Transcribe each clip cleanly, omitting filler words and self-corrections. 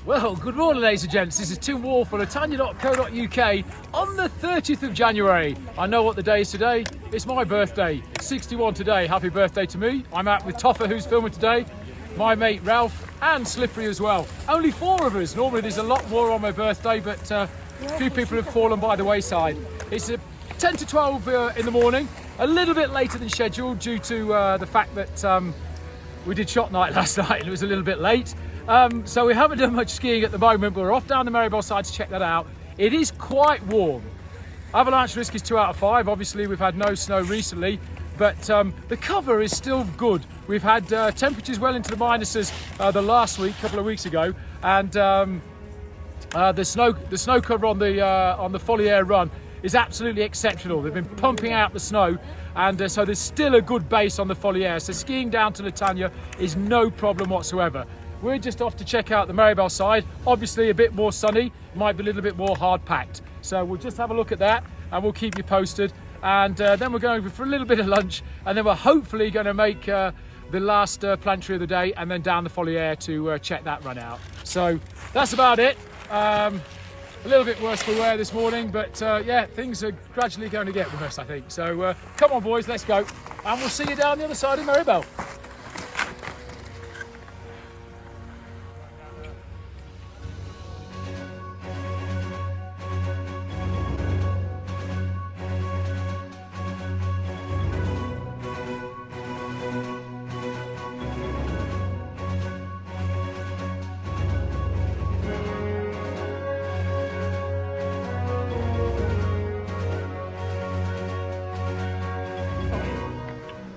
Well, good morning ladies and gents, this is Tim Wall for Tania.co.uk on the 30th of January. I know what the day is today, it's my birthday, 61 today, happy birthday to me. I'm out with Toffer who's filming today, my mate Ralph and Slippery as well. Only 4 of us, normally there's a lot more on my birthday but a few people have fallen by the wayside. It's 10 to 12 in the morning, a little bit later than scheduled due to the fact that we did shot night last night and it was a little bit late. So we haven't done much skiing at the moment, but we're off down the Marybelle side to check that out. It is quite warm. Avalanche risk is 2 out of 5. Obviously we've had no snow recently, but the cover is still good. We've had temperatures well into the minuses the last week, a couple of weeks ago, and the snow cover on the Foliere run is absolutely exceptional. They've been pumping out the snow, and so there's still a good base on the Foliere. So skiing down to Tania is no problem whatsoever. We're just off to check out the Marybelle side. Obviously a bit more sunny, might be a little bit more hard packed. So we'll just have a look at that and we'll keep you posted. And then we're going for a little bit of lunch, and then we're hopefully going to make the last planetary of the day and then down the Foliere to check that run out. So that's about it. A little bit worse for wear this morning, but yeah, things are gradually going to get worse, I think. So come on boys, let's go. And we'll see you down the other side of Marybelle.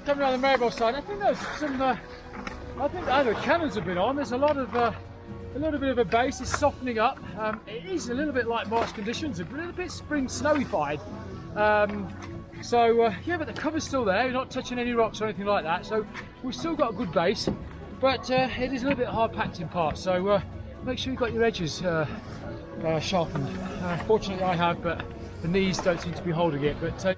Coming down the Marybelle side, I think there's some. I think either cannons have been on. There's a little bit of a base. It's softening up. It is a little bit like March conditions, a little bit spring snowified. Yeah, but the cover's still there. You're not touching any rocks or anything like that. So we've still got a good base, but it is a little bit hard packed in parts. So make sure you've got your edges sharpened. Fortunately, I have, but the knees don't seem to be holding it. But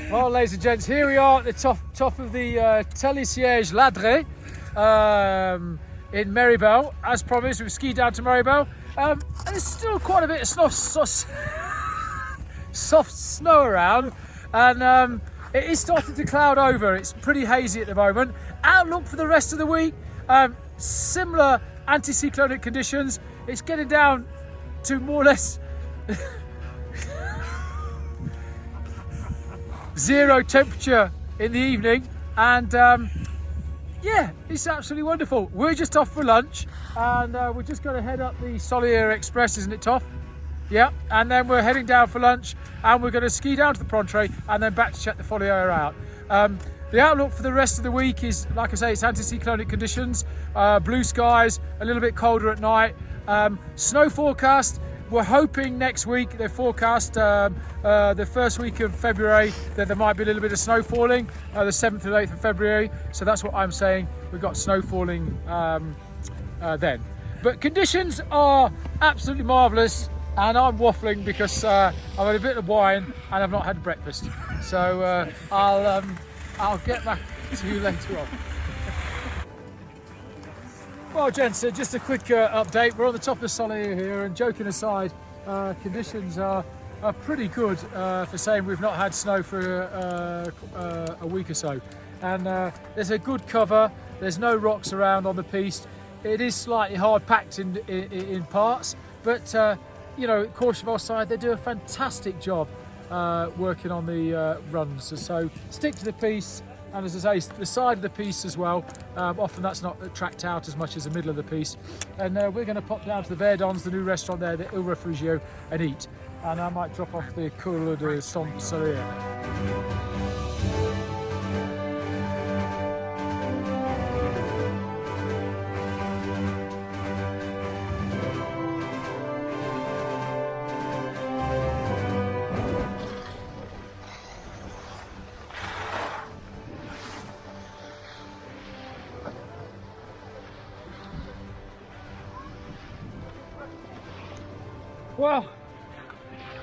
well, ladies and gents, here we are at the top of the Télésiège Ladré in Marybelle. As promised, we've skied down to Marybelle. And there's still quite a bit of soft snow around, and it is starting to cloud over. It's pretty hazy at the moment. Outlook for the rest of the week, similar anticyclonic conditions. It's getting down to more or less 0 temperature in the evening, and yeah, it's absolutely wonderful. We're just off for lunch, and we're just going to head up the Solier Express, isn't it, Toff? Yeah, and then we're heading down for lunch, and we're going to ski down to the Promontory and then back to check the Foliere out. The outlook for the rest of the week is, like I say, it's anticyclonic conditions, blue skies, a little bit colder at night. Snow forecast, we're hoping next week. They forecast the first week of February that there might be a little bit of snow falling, the 7th and 8th of February. So that's what I'm saying. We've got snow falling then. But conditions are absolutely marvellous, and I'm waffling because I've had a bit of wine and I've not had breakfast. So I'll get back to you later on. Well, gents, just a quick update. We're on the top of Solier here, and joking aside, conditions are pretty good for saying we've not had snow for a week or so. And there's a good cover. There's no rocks around on the piste. It is slightly hard packed in parts, but you know, Courchevel side, they do a fantastic job working on the runs. So stick to the piste. And as I say, the side of the piste as well, often that's not tracked out as much as the middle of the piste. And we're going to pop down to the Verdons, the new restaurant there, the Il Refugio, and eat. And I might drop off the Couleur de Saint-Solier. Well,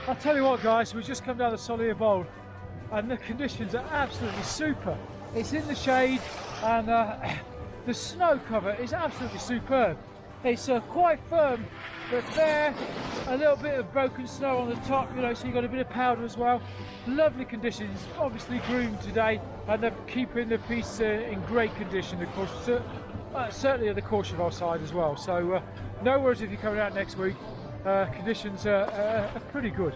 I'll tell you what guys, we've just come down the Solier Bowl and the conditions are absolutely super. It's in the shade, and the snow cover is absolutely superb. It's quite firm, but there, a little bit of broken snow on the top, you know, so you've got a bit of powder as well. Lovely conditions, obviously groomed today, and they're keeping the piece in great condition, of course, certainly at the Courchevel side as well. So no worries if you're coming out next week, conditions are pretty good.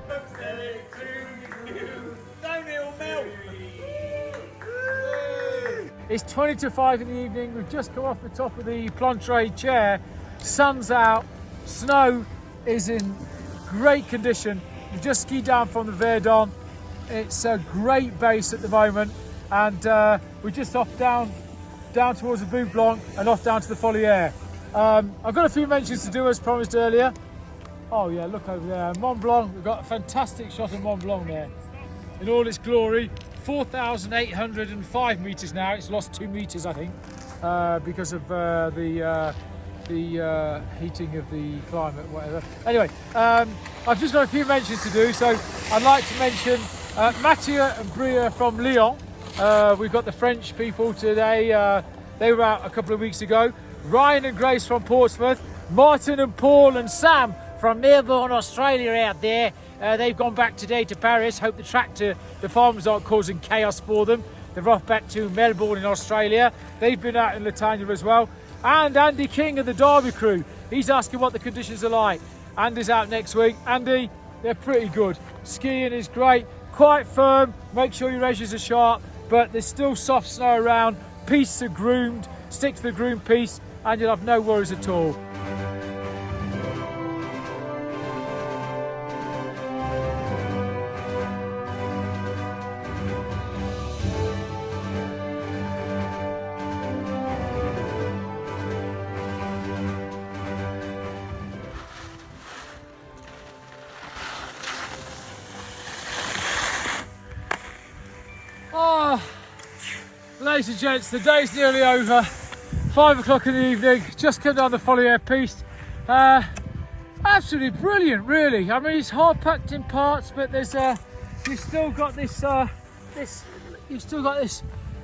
It's 20 to 5 in the evening, we've just come off the top of the Plantre chair, sun's out, snow is in great condition. We've just skied down from the Verdon. It's a great base at the moment, and we're just off down towards the Blong and off down to the Folière. I've got a few mentions to do as promised earlier. Oh yeah, look over there, Mont Blanc. We've got a fantastic shot of Mont Blanc there in all its glory. 4,805 metres now. It's lost 2 metres, I think, because of the heating of the climate, whatever. Anyway, I've just got a few mentions to do, so I'd like to mention Mathieu and Bria from Lyon. We've got the French people today. They were out a couple of weeks ago. Ryan and Grace from Portsmouth. Martin and Paul and Sam from Melbourne, Australia out there. They've gone back today to Paris. Hope the farmers aren't causing chaos for them. They're off back to Melbourne in Australia. They've been out in Latania as well. And Andy King of the Derby crew. He's asking what the conditions are like. Andy's out next week. Andy, they're pretty good. Skiing is great, quite firm. Make sure your edges are sharp, but there's still soft snow around. Pieces are groomed. Stick to the groomed piece and you'll have no worries at all. Ladies and gents, the day's nearly over. 5 o'clock in the evening, just come down the Folière piste. Absolutely brilliant, really. I mean, it's hard packed in parts, but there's you've still got this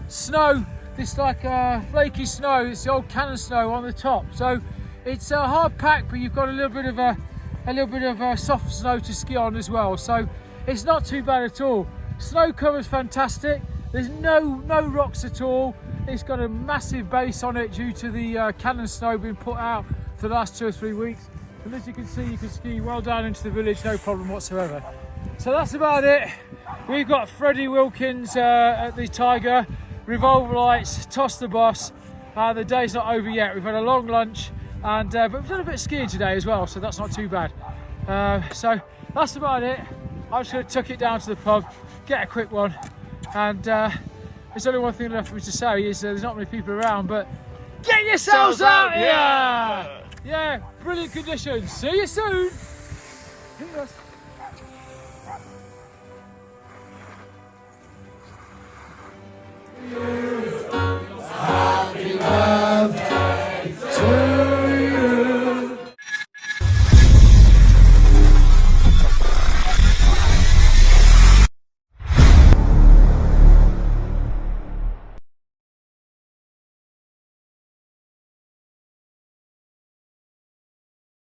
snow, this like flaky snow. It's the old cannon snow on the top. So it's hard packed, but you've got a little bit of soft snow to ski on as well. So it's not too bad at all. Snow cover's fantastic. There's no rocks at all. It's got a massive base on it due to the cannon snow being put out for the last 2 or 3 weeks. And as you can see, you can ski well down into the village, no problem whatsoever. So that's about it. We've got Freddie Wilkins at the Tiger, revolver lights, toss the boss. The day's not over yet. We've had a long lunch, and but we've done a bit of skiing today as well, so that's not too bad. So that's about it. I'm just going to tuck it down to the pub, get a quick one. And there's only one thing left for me to say is there's not many people around, but get yourselves out here! Yeah, brilliant conditions. See you soon. Yes.